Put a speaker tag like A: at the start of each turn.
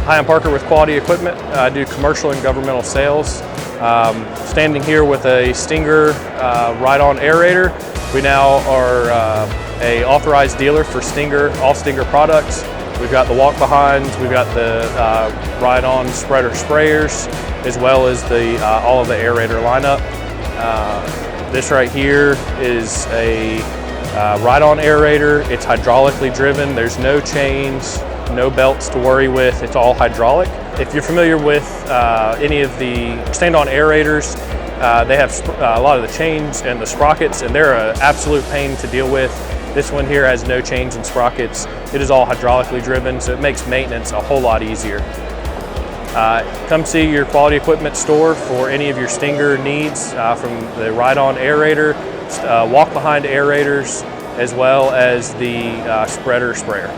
A: Hi, I'm Parker with Quality Equipment. I do commercial and governmental sales. Standing here with a Stinger ride-on aerator. We now are a authorized dealer for Stinger, all Stinger products. We've got the walk-behinds, we've got the ride-on spreader sprayers, as well as all of the aerator lineup. This right here is a ride-on aerator. It's hydraulically driven. There's no chains, no belts to worry with. It's all hydraulic. If you're familiar with any of the stand-on aerators, they have a lot of the chains and the sprockets, and they're an absolute pain to deal with. This one here has no chains and sprockets. It is all hydraulically driven, so it makes maintenance a whole lot easier. Come see your Quality Equipment store for any of your Stinger needs, from the ride-on aerator, walk-behind aerators, as well as the spreader sprayer.